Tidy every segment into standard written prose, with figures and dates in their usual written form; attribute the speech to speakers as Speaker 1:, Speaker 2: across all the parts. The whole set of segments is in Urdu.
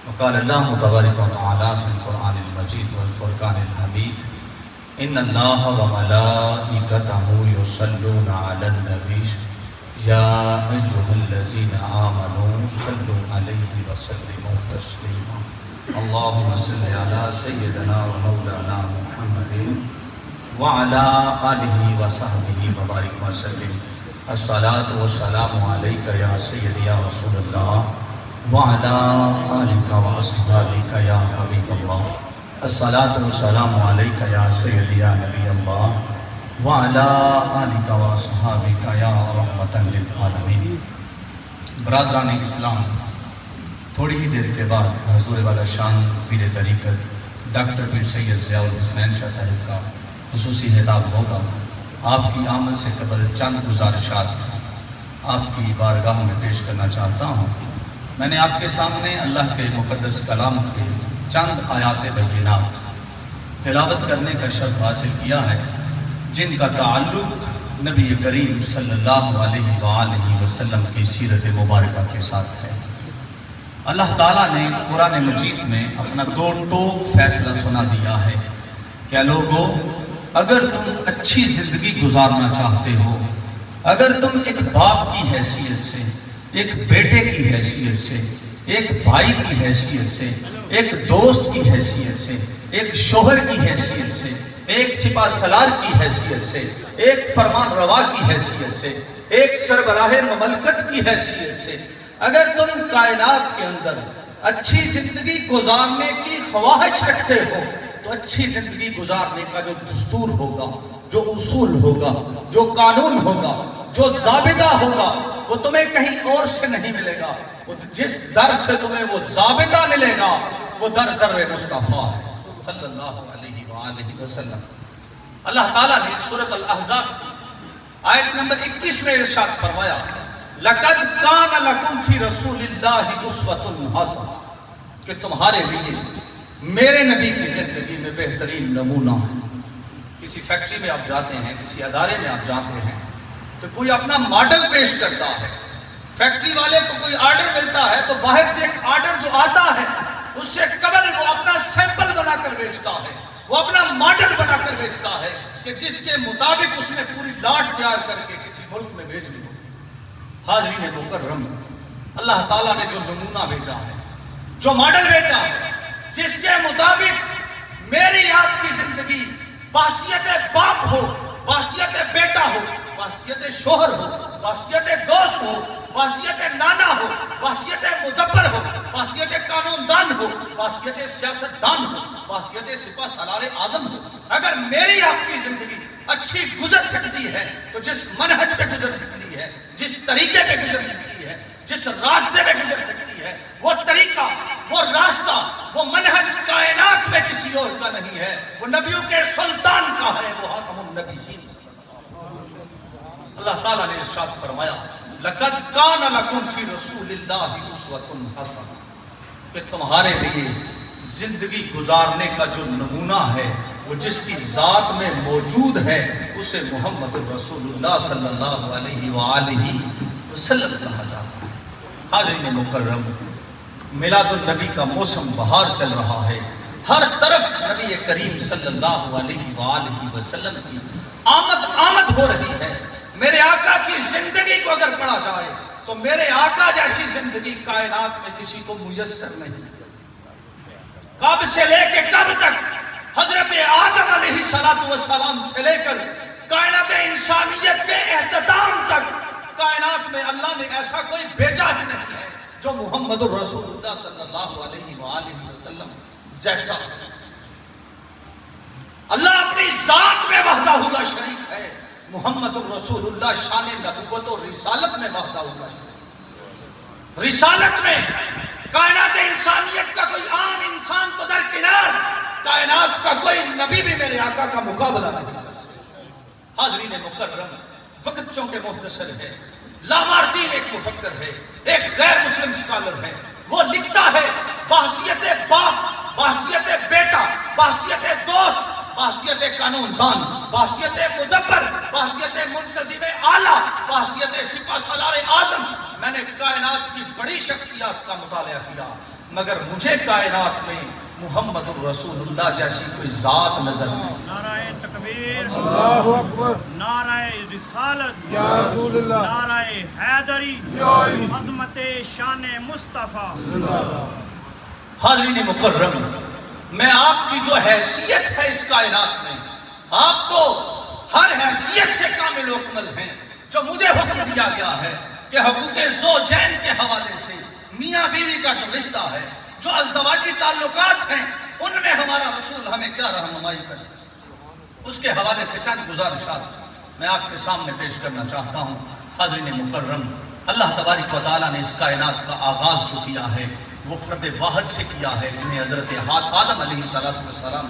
Speaker 1: وقال اللہ تبارک و تعالی فی القرآن المجید والفرقان الحمید ان اللہ وملائکتہ یصلون علی النبی یا ایھا الذین آمنوا صلوا علیہ وسلموا تسلیما اللہم صل علی سیدنا و مولانا محمد وعلی آلہ وصحبہ وبارک وسلم الصلاة والسلام علیکہ یا سیدی یا رسول اللہ وعلی آلہ واصحابہ یا حبیب اللہ الصلاة والسلام علیکہ یا سیدی یا نبی اللہ وعلی آلہ واصحابہ یا رحمتا للعالمین۔ برادران اسلام، تھوڑی ہی دیر کے بعد حضور والا شان پیر طریقت ڈاکٹر پیر سید ضیاء الحسنین شاہ صاحب کا خصوصی خطاب ہوگا۔ آپ کی آمد سے قبل چند گزارشات آپ کی بارگاہ میں پیش کرنا چاہتا ہوں۔ میں نے آپ کے سامنے اللہ کے مقدس کلام کے چند آیات بینات تلاوت کرنے کا شرف حاصل کیا ہے، جن کا تعلق نبی کریم صلی اللہ علیہ وآلہ وسلم کی سیرت مبارکہ کے ساتھ ہے۔ اللہ تعالیٰ نے قرآن مجید میں اپنا دو ٹوک فیصلہ سنا دیا ہے کہ لوگو، اگر تم اچھی زندگی گزارنا چاہتے ہو، اگر تم ایک باپ کی حیثیت سے، ایک بیٹے کی حیثیت سے، ایک بھائی کی حیثیت سے، ایک دوست کی حیثیت سے، ایک شوہر کی حیثیت سے، ایک سپہ سالار کی حیثیت سے، ایک فرمان روا کی حیثیت سے، ایک سربراہ مملکت کی حیثیت سے اگر تم کائنات کے اندر اچھی زندگی گزارنے کی خواہش رکھتے ہو تو اچھی زندگی گزارنے کا جو دستور ہوگا، جو اصول ہوگا، جو قانون ہوگا، جو ضابطہ ہوگا، وہ تمہیں کہیں اور سے نہیں ملے گا۔ جس در سے تمہیں وہ ضابطہ ملے گا وہ در مصطفیٰ ہے صلی اللہ علیہ وآلہ وسلم۔ اللہ تعالیٰ نے سورۃ الاحزاب آیت نمبر 21 میں ارشاد فرمایا، لَقَدْ كَانَ لَكُمْ فِي رَسُولِ اللَّهِ أُسْوَةٌ حَسَنَةٌ، کہ تمہارے لیے میرے نبی کی زندگی میں بہترین نمونہ ہے۔ کسی فیکٹری میں آپ جاتے ہیں، کسی ادارے میں آپ جاتے ہیں تو کوئی اپنا ماڈل پیش کرتا ہے۔ فیکٹری والے کو کوئی آرڈر ملتا ہے تو باہر سے ایک آرڈر جو آتا ہے اس سے قبل وہ اپنا سیمپل بنا کر بیچتا ہے، وہ اپنا ماڈل بنا کر بیچتا ہے کہ جس کے مطابق اس نے پوری لاٹ تیار کر کے کسی ملک میں بھیجنی ہوتی ہے۔ حاضرین مکرم، اللہ تعالیٰ نے جو نمونہ بھیجا ہے، جو ماڈل بھیجا ہے، جس کے مطابق میری آپ کی زندگی بحیثیت باپ ہو، بحیثیت بیٹا ہو، بحیثیت شوہر ہو، بحیثیت دوست ہو، بحیثیت نانا ہو، بحیثیت مدبر ہو، بحیثیت قانون دان ہو، بحیثیت سیاست دان ہو، بحیثیت سپہ سالار اعظم ہو، اگر میری آپ کی زندگی اچھی گزر سکتی ہے تو جس منہج پہ گزر سکتی ہے، جس طریقے پہ گزر سکتی ہے، جس راستے پہ گزر سکتی ہے، وہ طریقہ، وہ راستہ، وہ منہج کائنات میں کسی اور کا نہیں ہے، وہ نبیوں کے سلطان کا ہے، وہ خاتم النبیین۔ اللہ تعالیٰ نے ارشاد فرمایا، لَقَدْ كَانَ لَكُمْ فِي رَسُولِ اللَّهِ أُسْوَةٌ حَسَنَةٌ، کہ تمہارے لیے زندگی گزارنے کا جو نمونہ ہے، وہ جس کی ذات میں موجود ہے، اسے محمد الرسول اللہ صلی اللہ علیہ وآلہ وسلم کہا جاتا ہے۔ حاضرین مکرم، میلاد النبی کا موسم بہار چل رہا ہے، ہر طرف نبی کریم صلی اللہ علیہ وآلہ وسلم کی آمد ہو رہی ہے۔ میرے آقا کی زندگی کو اگر پڑھا جائے تو میرے آقا جیسی زندگی کائنات میں کسی کو میسر نہیں۔ کب سے لے کے کب تک، حضرت آدم علیہ السلام سے لے کر کائنات انسانیت کے اختتام تک، کائنات میں اللہ نے ایسا کوئی بھیجا ہی نہیں ہے جو محمد الرسول اللہ صلی اللہ علیہ وآلہ وسلم جیسا۔ اللہ اپنی ذات میں وحدہ لا شریک ہے، محمد الرسول اللہ شان نبوت و رسالت میں وحدہ لا شریک۔ رسالت میں کائنات انسانیت کا کوئی عام انسان تو درکنار، کائنات کا کوئی نبی بھی میرے آقا کا مقابلہ نہیں کر سکتا۔ حاضرین مکرم، وقت چونکہ مختصر ہے، لامارتین ایک مفکر ہے، ایک غیر مسلم اسکالر ہے، وہ لکھتا ہے بحیثیت باپ، بحیثیت بیٹا، بحیثیت دوست، بحیثیت قانون دان، بحیثیت مدبر، بحیثیت منتظم اعلیٰ، بحیثیت سپہ سالار اعظم، میں نے کائنات کی بڑی شخصیات کا مطالعہ کیا، مگر مجھے کائنات میں محمد الرسول اللہ جیسی کوئی ذات نظر نہیں۔
Speaker 2: نعرہ تکبیر، اللہ اکبر، نعرہ رسالت، یا رسول اللہ، نعرہ حیدری، عظمت شان مصطفیٰ۔
Speaker 1: حاضرین مکرم، میں آپ کی جو حیثیت ہے اس کائنات میں، آپ تو ہر حیثیت سے کامل و اکمل ہیں۔ جو مجھے حکم دیا گیا ہے کہ حقوق زوجین کے حوالے سے میاں بیوی کا جو رشتہ ہے، جو ازدواجی تعلقات ہیں، ان میں ہمارا رسول ہمیں کیا رہنمائی کرے، اس کے حوالے سے چند گزارشات میں آپ کے سامنے پیش کرنا چاہتا ہوں۔ حاضرین مکرم، اللہ تبارک و تعالیٰ نے اس کائنات کا آغاز جو کیا ہے وہ فرد واحد سے کیا ہے، جنہیں حضرت آدم علیہ السلام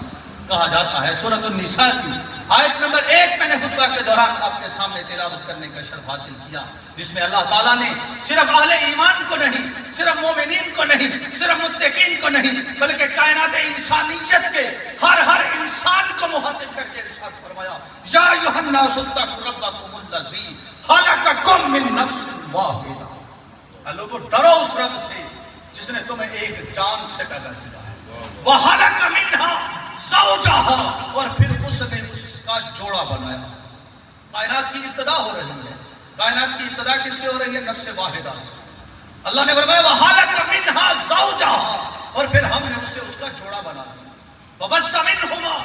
Speaker 1: کہا جاتا ہے۔ سورۃ النساء کی آیت نمبر 1 میں نے خطبہ کے دوران آپ کے سامنے تلاوت کرنے کا شرف حاصل کیا، جس میں اللہ تعالیٰ نے صرف اہل ایمان کو نہیں، صرف مومنین کو نہیں، صرف متقین کو نہیں، بلکہ کائنات انسانیت کے ہر انسان کو مخاطب کر کے ارشاد فرمایا، یا ایھا الناس اتقوا ربکم الذی خلقکم من نفس واحدہ۔ لوگوں ڈرو اس رب سے جس نے تمہیں ایک جان سے پیدا کیا ہے، وَخَلَقَ مِنْهَا زَوْجَهَا، اور پھر اس نے اس کا جوڑا بنایا۔ کائنات کی ابتدا ہو رہی ہے، کائنات کی ابتدا کس سے ہو رہی ہے؟ نفس واحدہ سے۔ اللہ نے فرمایا وَخَلَقَ مِنْهَا زَوْجَهَا، اور پھر ہم نے اسے اس کا جوڑا بنا دیا۔ وَبَثَّ مِنْهُمَا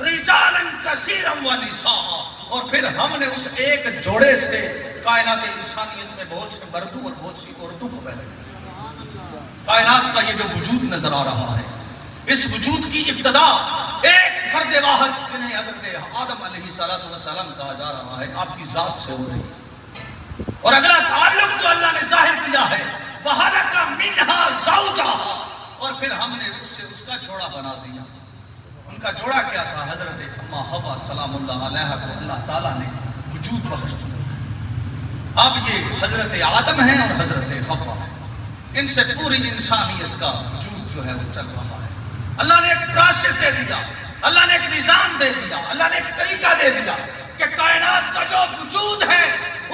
Speaker 1: رِجَالًا كَثِيرًا وَنِسَاءً، اور پھر ہم نے اس ایک جوڑے سے کائنات انسانیت میں بہت سے مردوں اور بہت سی عورتوں کو پیدا کیا۔ کائنات کا یہ جو وجود نظر آ رہا ہے، اس وجود کی ابتدا ایک فرد واحد جنہیں حضرت آدم علیہ السلام کہا جا رہا ہے، آپ کی ذات سے ہو رہی ہے۔ اور اگلا تعلق جو اللہ نے ظاہر کیا ہے، وَخَلَقَ مِنْهَا زَوْجَهَا، اور پھر ہم نے اس سے اس کا جوڑا بنا دیا۔ ان کا جوڑا کیا تھا؟ حضرت اما حوا سلام اللہ علیہا کو اللہ تعالیٰ نے وجود بخش دیا۔ اب یہ حضرت آدم ہیں اور حضرت حوا ہیں، ان سے پوری انسانیت کا وجود جو ہے وہ چل رہا ہے۔ اللہ نے ایک پروسیس دے دیا، اللہ نے ایک نظام دے دیا، اللہ نے ایک طریقہ دے دیا کہ کائنات کا جو وجود ہے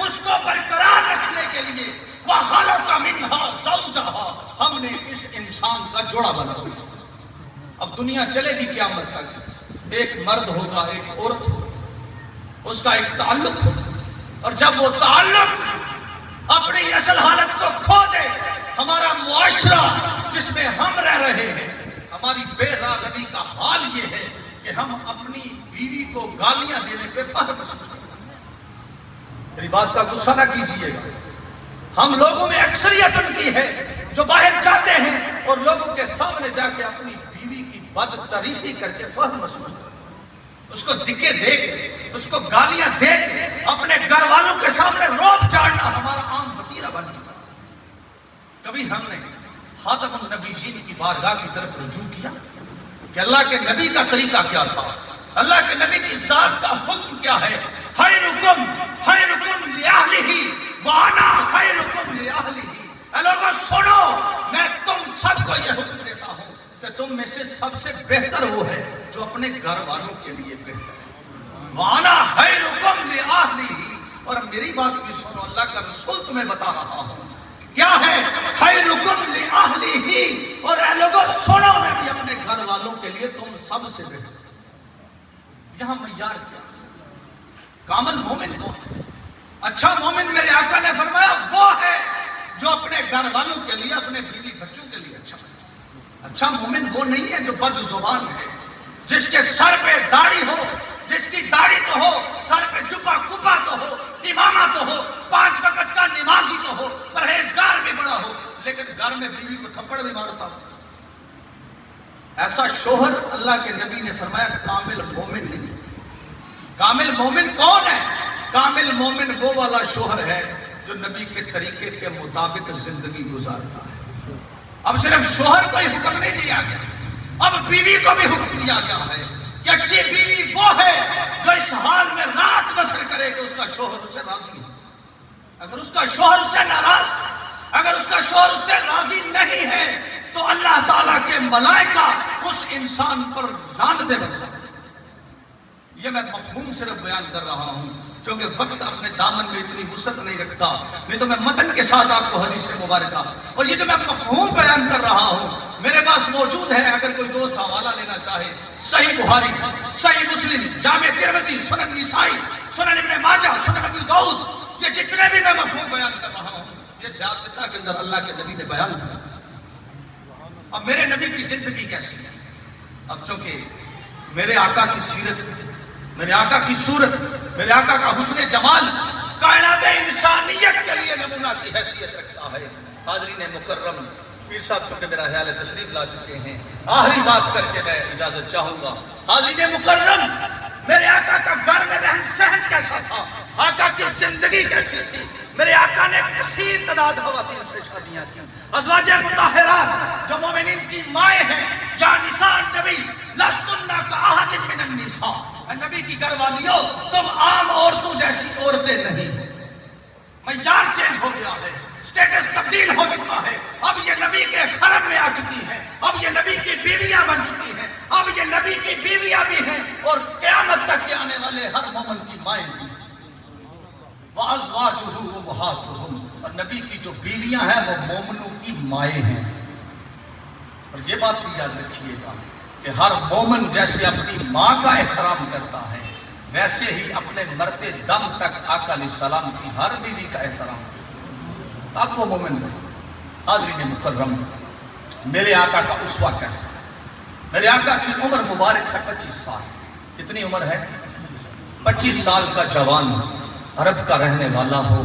Speaker 1: اس کو برقرار رکھنے کے لیے وَخَلَقَ مِنْهَا زَوْجَهَا، ہم نے اس انسان کا جوڑا بنا دیا۔ اب دنیا چلے گی قیامت تک، ایک مرد ہوگا، ایک عورت ہوگا، اس کا ایک تعلق ہوگا، اور جب وہ تعلق اپنی اصل حالت کو کھو دے، ہمارا معاشرہ جس میں ہم رہ رہے ہیں، ہماری بے راہ روی کا حال یہ ہے کہ ہم اپنی بیوی کو گالیاں دینے پہ فخر محسوس کرتے ہیں۔ میری بات کا غصہ نہ کیجیے گا، ہم لوگوں میں اکثریت ان کی ہے جو باہر جاتے ہیں اور لوگوں کے سامنے جا کے اپنی بیوی کی بد تعریفی کر کے فخر محسوس کرتے ہیں، اس کو دکے دے کے، اس کو گالیاں دے کے اپنے گھر والوں کے سامنے روب چاڑنا ہمارا عام وتیرہ بن چکا ہے۔ کبھی ہم نے خاتم النبیین کی بارگاہ کی طرف رجوع کیا کہ اللہ کے نبی کا طریقہ کیا تھا، اللہ کے نبی کی ذات کا حکم کیا ہے؟ خیرکم خیرکم لأہلہ وانا خیرکم لأہلہ۔ اے لوگوں سنو، میں تم سب کو یہ حکم دیتا ہوں کہ تم میں سے سب سے بہتر وہ ہے جو اپنے گھر والوں کے لیے بہتر ہے۔ وانا خیرکم لأہلہ، اور میری بات بھی سنو، اللہ کا رسول تمہیں بتا رہا ہوں کیا ہے؟ خیرکم لأہلہ، اور اے لوگوں سنو، میں بھی اپنے گھر والوں کے لیے تم سب سے بہتر۔ یہاں معیار کیا؟ کامل مومن کون ہے؟ اچھا مومن میرے آقا نے فرمایا وہ ہے جو اپنے گھر والوں کے لیے، اپنے بیوی بچوں کے لیے اچھا ہے۔ اچھا مومن وہ نہیں ہے جو بد زبان ہے، جس کے سر پہ داڑھی ہو، جس کی داڑھی تو ہو، سر پہ جبہ کپا تو ہو، امامہ تو ہو، 5 وقت کا نمازی تو ہو، پرہیزگار بھی بڑا ہو، لیکن گھر میں بیوی کو تھپڑ بھی مارتا ہو۔ ایسا شوہر اللہ کے نبی نے فرمایا کامل مومن نہیں ہے۔ کامل مومن کون ہے؟ کامل مومن وہ والا شوہر ہے جو نبی کے طریقے کے مطابق زندگی گزارتا ہے۔ اب صرف شوہر کو ہی حکم نہیں دیا گیا، اب بیوی کو بھی حکم دیا گیا ہے کہ اچھی بیوی وہ ہے جو اس حال میں رات بسر کرے کہ اس کا شوہر اس سے راضی ہے۔ اگر اس کا شوہر اس سے ناراض ہے، اگر اس کا شوہر اس سے راضی نہیں ہے، تو اللہ تعالیٰ کے ملائکہ اس انسان پر لعنتیں برساتے ہیں۔ یہ میں مفہوم صرف بیان کر رہا ہوں کیونکہ وقت اپنے دامن میں اتنی وسعت نہیں رکھتا، نہیں تو میں متن کے ساتھ آپ کو حدیث مبارکہ اور یہ جو میں مفہوم بیان کر رہا ہوں میرے پاس موجود ہے، اگر کوئی دوست حوالہ لینا چاہے، صحیح بخاری، صحیح مسلم، جامع ترمذی، سنن نسائی، سنن ابن ماجہ، سنن ابی داؤد، یہ جتنے بھی میں مفہوم بیان کر رہا ہوں یہ سیاستہ کے اندر اللہ کے نبی نے بیان کیا۔ اب میرے نبی کی زندگی کیسی ہے؟ اب چونکہ میرے آقا کی سیرت، میرے آقا کی صورت، میرے آقا کا حسن جمال کائنات انسانیت کے لیے نمونہ کی حیثیت رکھتا ہے۔ حاضرین مکرم، پیر صاحب چونکہ میرا خیال ہے تشریف لا چکے ہیں، آخری بات کر کے میں اجازت چاہوں گا۔ حاضرین مکرم، میرے آقا کا گھر میں رہن سہن کیسا تھا، آقا کی زندگی کیسی تھی؟ میرے آقا نے کثیر تعداد خواتین سے شادیاں کی، ازواج مطہرات جو مومنین کی مائیں ہیں، یا نساء النبی لستن کاحد من النساء، نبی کی گھر والیوں تم عام عورتوں جیسی عورتیں نہیں، معیار چینج ہو گیا ہے، سٹیٹس تبدیل ہو چکا ہے، اب یہ نبی کے حرم میں آ چکی ہیں، اب یہ نبی کی بیویاں بن چکی ہیں، اب یہ نبی کی بیویاں بھی ہیں اور قیامت تک کے آنے والے ہر مومن کی مائیں بھی۔ وَأَزْوَاجُهُ أُمَّهَاتُهُمْ، اور نبی کی جو بیویاں ہیں وہ مومنوں کی مائیں ہیں۔ اور یہ بات بھی یاد رکھیے گا کہ ہر مومن جیسے اپنی ماں کا احترام کرتا ہے ویسے ہی اپنے مرتے دم تک آقا علیہ السلام کی ہر بیوی کا احترام کرتا، اب وہ مومن رہے۔ حاضرین مکرم، میرے آقا کا اسوہ کیسا ہے؟ میرے آقا کی عمر مبارک ہے 25 سال۔ کتنی عمر ہے؟ 25 سال کا جوان، عرب کا رہنے والا ہو،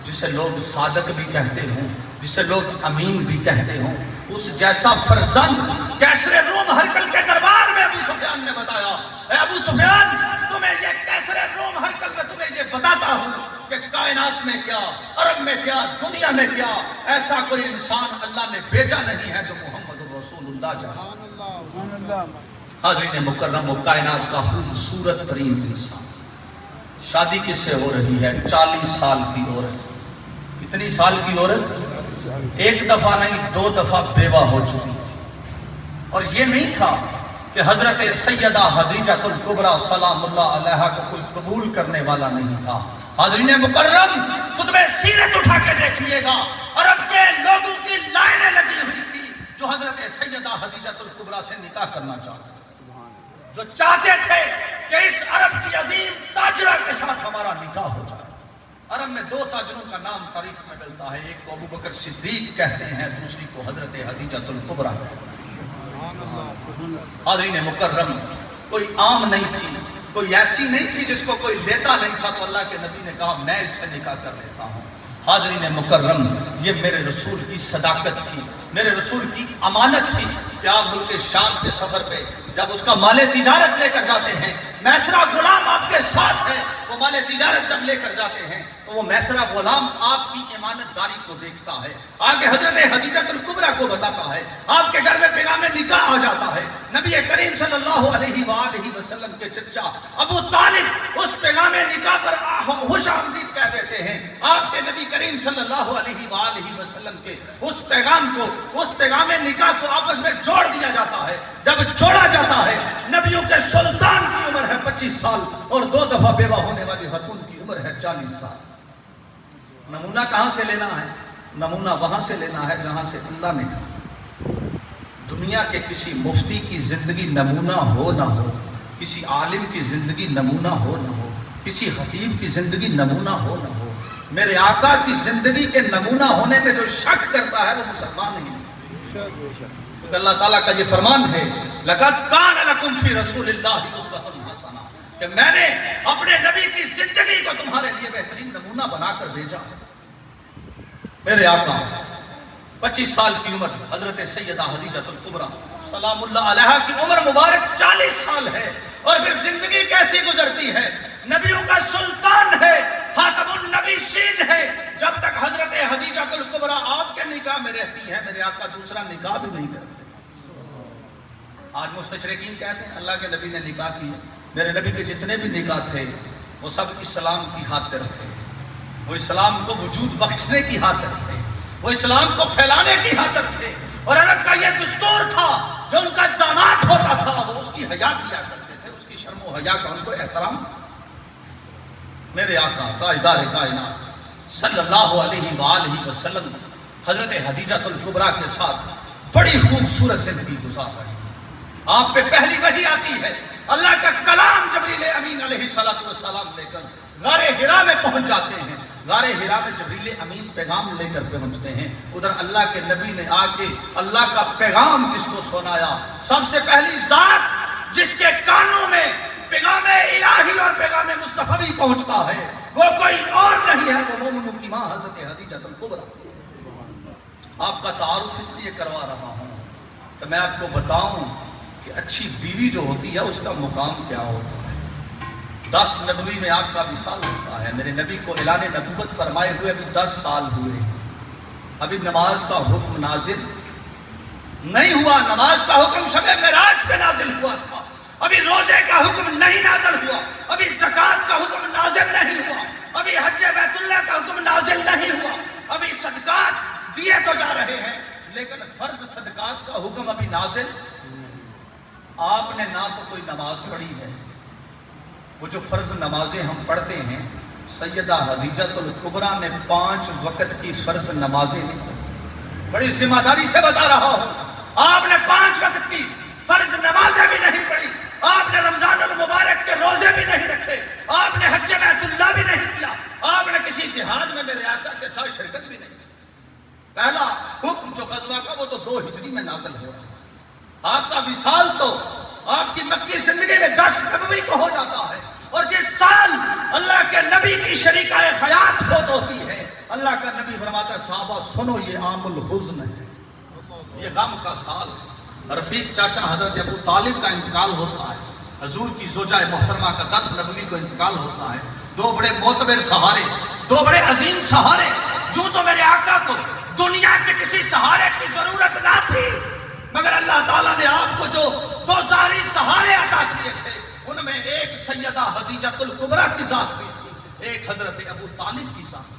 Speaker 1: جسے لوگ صادق بھی کہتے ہوں، جسے لوگ امین بھی کہتے ہوں، اس جیسا فرزند کیسر روم ہرکل کے دربار میں ابو سفیان نے بتایا، اے ابو سفیان، تمہیں یہ کیسر روم ہرکل میں تمہیں یہ بتاتا ہوں کہ کائنات میں کیا، عرب میں کیا، دنیا میں کیا، ایسا کوئی انسان اللہ نے بھیجا نہیں ہے جو محمد رسول اللہ جیسا۔ حاضرین مکرم، و کائنات کا خوبصورت ترین انسان۔ شادی کس سے ہو رہی ہے؟ 40 سال کی عورت۔ کتنی سال کی عورت؟ ایک دفعہ نہیں 2 دفعہ بیوہ ہو چکی تھی، اور یہ نہیں تھا کہ حضرت سیدہ خدیجہ الکبریٰ سلام اللہ علیہا کو کوئی قبول کرنے والا نہیں تھا۔ حاضرین مکرم، کتب سیرت اٹھا کے دیکھیے گا، عرب کے لوگوں کی لائنیں لگی ہوئی تھی جو حضرت سیدہ خدیجہ الکبریٰ سے نکاح کرنا چاہتے تھے، جو چاہتے تھے کہ اس عرب کی عظیم تاجرہ کے ساتھ ہمارا نکاح ہو جائے۔ عرب میں 2 تاجروں کا نام تاریخ میں ملتا ہے، ایک کو ابو بکر صدیق کہتے ہیں، دوسری کو حضرت خدیجہ الکبریٰ کہتے ہیں۔ حاضرین مکرم، کوئی عام نہیں تھی، کوئی ایسی نہیں تھی جس کو کوئی لیتا نہیں تھا، تو اللہ کے نبی نے کہا میں اس سے نکاح کر لیتا ہوں۔ حاضرین مکرم، یہ میرے رسول کی صداقت تھی، میرے رسول کی امانت تھی کہ آپ ملک شام کے سفر پہ جب اس کا مال تجارت لے کر جاتے ہیں، میسرہ غلام آپ کے ساتھ ہے، وہ مال تجارت جب لے کر جاتے ہیں تو وہ میسرہ غلام آپ کی امانت داری کو دیکھتا ہے، آگے حضرت خدیجہ الکبریٰ کو بتاتا ہے، آپ کے گھر میں پیغام نکاح آ جاتا ہے۔ نبی کریم صلی اللہ علیہ وآلہ وسلم کے چچا ابو طالب اس پیغام نکاح پر خوش آمدید کہہ دیتے ہیں۔ آپ کے نبی کریم صلی اللہ علیہ وآلہ وسلم کے اس پیغام کو، اس پیغام نکاح کو آپس میں جوڑ دیا جاتا ہے۔ جب جوڑا جاتا ہے، نبیوں کے سلطان کی عمر ہے 25 سال اور 2 دفعہ بیوہ ہونے والی خاتون کی عمر ہے 40 سال۔ نمونہ کہاں سے لینا ہے؟ نمونہ وہاں سے لینا ہے جہاں سے اللہ نے کہا۔ دنیا کے کسی مفتی کی زندگی نمونہ ہو نہ ہو، کسی عالم کی زندگی نمونہ ہو نہ ہو، کسی خطیب کی زندگی نمونہ ہو نہ ہو، میرے آقا کی زندگی کے نمونہ ہونے میں جو شک کرتا ہے وہ مسلمان ہی نہیں۔ تو اللہ تعالیٰ کا یہ فرمان ہے، لَقَدْ كَانَ لَكُمْ فِي رَسُولِ اللَّهِ أُسْوَةٌ حَسَنَةٌ، کہ میں نے اپنے نبی کی زندگی کو تمہارے لیے بہترین نمونہ بنا کر بھیجا۔ میرے آقا 25 سال کی عمر، حضرت سیدہ خدیجہ الکبریٰ سلام اللہ علیہا کی عمر مبارک 40 سال ہے، اور پھر زندگی کیسی گزرتی ہے؟ نبیوں کا سلطان ہے، خاتم النبیین ہے، جب تک حضرت خدیجہ الکبریٰ آپ کے نکاح میں رہتی ہیں میرے آقا دوسرا نکاح بھی نہیں کرتے۔ آج مستشرقین کہتے ہیں اللہ کے نبی نے نکاح کیا، میرے نبی کے جتنے بھی نکاح تھے وہ سب اسلام کی خاطر تھے، وہ اسلام کو وجود بخشنے کی خاطر تھے، وہ اسلام کو پھیلانے کی خاطر تھے، اور عرب کا یہ دستور تھا جو ان کا داماد ہوتا تھا وہ اس کی حیا کیا کرتے تھے، اس کی شرم و تو حیا کا ان کو احترام. میرے آقا تاجدار کائنات صلی اللہ علیہ وآلہ وسلم حضرت خدیجہ الکبریٰ کے ساتھ بڑی خوبصورت زندگی گزار رہے ہیں. آپ پہ پہلی وحی آتی ہے، اللہ کا کلام جبریل امین علیہ السلام لے کر غار حرا میں پہنچ جاتے ہیں. غار حرا میں جبریل امین پیغام لے کر پہنچتے ہیں. ادھر اللہ کے نبی نے آ کے اللہ کا پیغام جس کو سنایا، سب سے پہلی ذات جس کے کانوں میں پیغام الہی اور پیغام مصطفی پہنچتا ہے وہ کوئی اور نہیں ہے، وہ مومنوں کی ماں حضرت خدیجہ الکبریٰ. آپ کا تعارف اس لیے کروا رہا ہوں کہ میں آپ کو بتاؤں کہ اچھی بیوی جو ہوتی ہے اس کا مقام کیا ہوتا ہے. 10 نبوی میں آپ کا وصال ہوتا ہے. میرے نبی کو اعلان نبوت فرمائے ہوئے ابھی 10 سال ہوئے. ابھی نماز کا حکم نازل نہیں ہوا. نماز کا حکم شب معراج پہ نازل ہوا تھا. ابھی روزے کا حکم نہیں نازل ہوا. ابھی زکوٰۃ کا حکم نازل نہیں ہوا. ابھی حج بیت اللہ کا حکم نازل نہیں ہوا. ابھی صدقات دیے تو جا رہے ہیں لیکن فرض صدقات کا حکم ابھی نازل. آپ نے نہ تو کوئی نماز پڑھی ہے. وہ جو فرض نمازیں ہم پڑھتے ہیں، سیدہ خدیجہ الکبریٰ نے 5 وقت کی فرض نمازیں نہیں پڑھی. بڑی ذمہ داری سے بتا رہا ہوں، آپ نے 5 وقت کی فرض نمازیں بھی نہیں پڑھی. آپ نے رمضان المبارک کے روزے بھی نہیں رکھے. آپ نے حج بیت اللہ بھی نہیں کیا. آپ نے کسی جہاد میں میرے آقا کے ساتھ شرکت بھی نہیں کی. پہلا حکم جو غزوہ کا وہ تو 2 ہجری میں نازل ہو رہا. آپ کا وصال تو آپ کی مکی زندگی میں 10 نبوی کو ہو جاتا ہے. اور جس سال اللہ کے نبی کی شریکہ حیات فوت ہوتی ہے، اللہ کا نبی فرماتا ہے صحابہ سنو یہ عام الحزن ہے، یہ غم کا سال. رفیق چاچا حضرت ابو طالب کا انتقال ہوتا ہے. حضور کی زوجہ محترمہ کا 10 نبوی کو انتقال ہوتا ہے. 2 بڑے معتبر سہارے، 2 بڑے عظیم سہارے. یوں تو میرے آقا کو دنیا کے کسی سہارے کی ضرورت نہ تھی، مگر اللہ تعالیٰ نے آپ کو جو 2 ظاہری سہارے عطا کیے تھے ان میں ایک سیدہ خدیجہ الکبریٰ کی ذات بھی تھی، ایک حضرت ابو طالب کی ذات.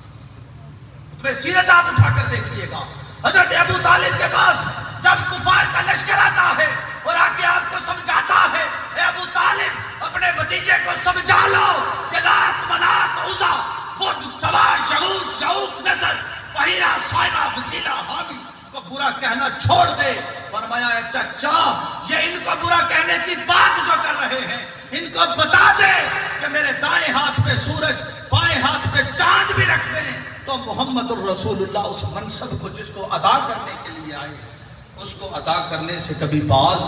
Speaker 1: تمہیں سیرت آپ اٹھا کر دیکھیے گا، حضرت ابو طالب کے پاس جب کفار کا لشکر آتا ہے اور آ کے آپ کو سمجھاتا ہے، اے ابو طالب اپنے بھتیجے کو سمجھا لو کہ لات منات عزا بدھ سوا شغوث یعوق نصر بحیرہ صائبہ وسیلہ حامی کو برا کہنا چھوڑ دے. فرمایا ہے چچا یہ ان کو برا کہنے کی بات جو کر رہے ہیں ان کو بتا دے کہ میرے دائیں ہاتھ پہ سورج بائیں ہاتھ پہ چاند بھی رکھتے ہیں تو محمد الرسول اللہ اس منصب کو جس کو ادا کرنے کے لیے آئے اس کو ادا کرنے سے کبھی باز.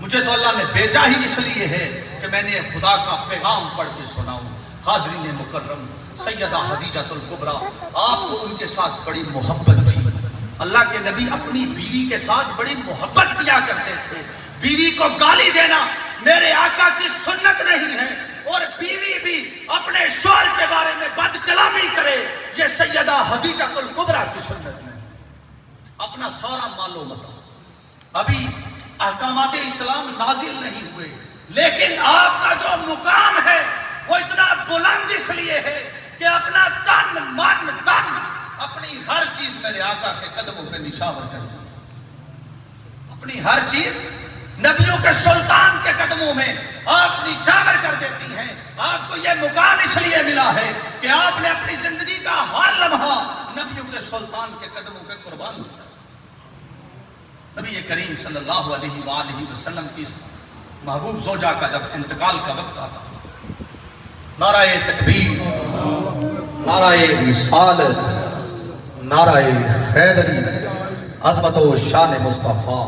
Speaker 1: مجھے تو اللہ نے بھیجا ہی اس لیے ہے کہ میں نے خدا کا پیغام پڑھ کے سناؤں. حاضرین مکرم، سیدہ خدیجہ الکبریٰ آپ کو ان کے ساتھ بڑی محبت تھی. اللہ کے نبی اپنی بیوی کے ساتھ بڑی محبت کیا کرتے تھے. بیوی کو گالی دینا میرے آقا کی سنت نہیں ہے، اور بیوی بھی اپنے شوہر کے بارے میں بد کلامی کرے یہ سیدہ خدیجہ الکبریٰ کی سنت نہیں. اپنا سارا معلوم متا. ابھی احکامات اسلام نازل نہیں ہوئے لیکن آپ کا جو مقام ہے وہ اتنا بلند اس لیے ہے کہ اپنا تن من دن اپنی ہر چیز میرے آقا کے قدموں پہ نشاور کر دی. اپنی ہر چیز نبیوں کے سلطان کے قدموں میں آپ نشاور کر دیتی ہیں. آپ کو یہ مقام اس لیے ملا ہے کہ آپ نے اپنی زندگی کا ہر لمحہ نبیوں کے سلطان کے قدموں پہ قربان کیا. نبی کریم صلی اللہ علیہ وآلہ وسلم کی محبوب زوجہ کا جب انتقال کا وقت آتا، نعرہ تکبیر، نعرہ رسالت، نعرہ حیدری، عظمت و شان مصطفیٰ.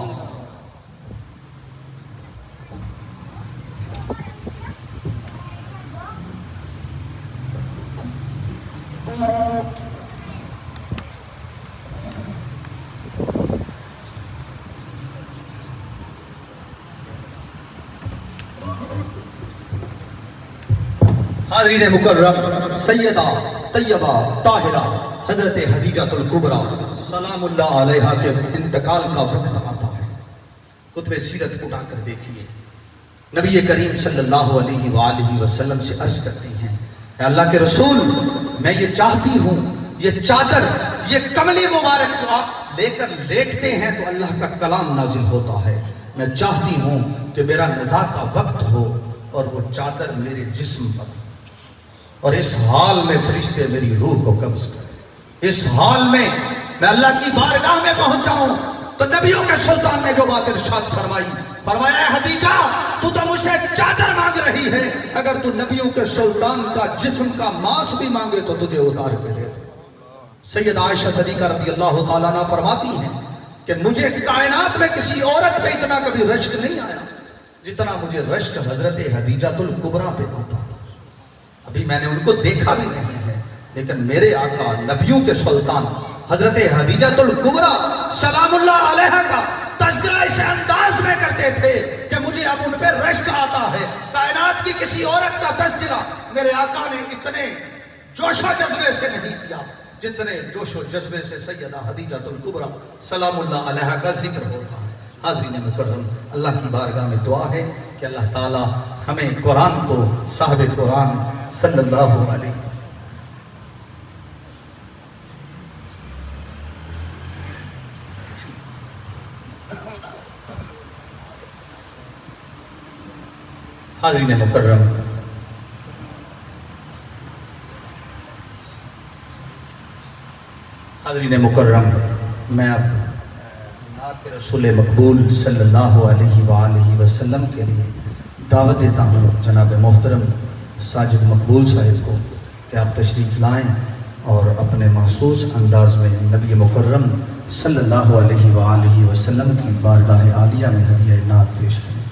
Speaker 1: حاضرین مکرم، سیدہ طیبہ طاہرہ حضرت خدیجہ الکبریٰ سلام اللہ علیہا کے انتقال کا وقت آتا ہے. کتب سیرت اٹھا کر دیکھیے. نبی کریم صلی اللہ علیہ وآلہ وسلم سے عرض کرتی ہیں، اے اللہ کے رسول میں یہ چاہتی ہوں یہ چادر یہ کملی مبارک جو آپ لے کر لیٹتے ہیں تو اللہ کا کلام نازل ہوتا ہے، میں چاہتی ہوں کہ میرا نزا کا وقت ہو
Speaker 3: اور وہ چادر میرے جسم پر، اور اس حال میں فرشتے میری روح کو قبض کریں۔ اس حال میں اللہ کی بارگاہ میں پہنچا ہوں تو نبیوں کے سلطان نے جو بات ارشاد فرمائی، فرمایا اے خدیجہ تو مجھ سے چادر مانگ رہی ہے، اگر تو نبیوں کے سلطان کا جسم کا ماس بھی مانگے تو تجھے اتار کے دے دے۔ سید عائشہ صدیقہ رضی اللہ تعالیٰ عنہ فرماتی ہیں کہ مجھے کائنات میں کسی عورت پہ اتنا کبھی رشک نہیں آیا جتنا مجھے رشک حضرت خدیجہ الکبریٰ پہ آتا تھا۔ ابھی میں نے ان کو دیکھا بھی نہیں ہے، لیکن میرے آقا نبیوں کے سلطان حضرت خدیجہ الکبریٰ سلام اللہ علیہ کا تذکرہ اس انداز میں کرتے تھے کہ مجھے اب ان پہ رشک آتا ہے۔ کائنات کی کسی عورت کا تذکرہ میرے آقا نے اتنے جوش و جذبے سے نہیں کیا جتنے جوش و جذبے سے سیدہ خدیجہ الکبریٰ سلام اللہ علیہ کا ذکر ہوتا ہے۔ حاضرین مکرم، اللہ کی بارگاہ میں دعا ہے کہ اللہ تعالی ہمیں قرآن کو صاحب قرآن صلی اللہ علیہ حاضرین مکرم، حاضرین مکرم، میں اب نعت رسول مقبول صلی اللہ علیہ وآلہ وسلم کے لیے دعوت دیتا ہوں جناب محترم ساجد مقبول صاحب کو کہ آپ تشریف لائیں اور اپنے محسوس انداز میں نبی مکرم صلی اللہ علیہ وآلہ وسلم کی بارگاہ عالیہ میں ہدیہ نعت پیش کریں۔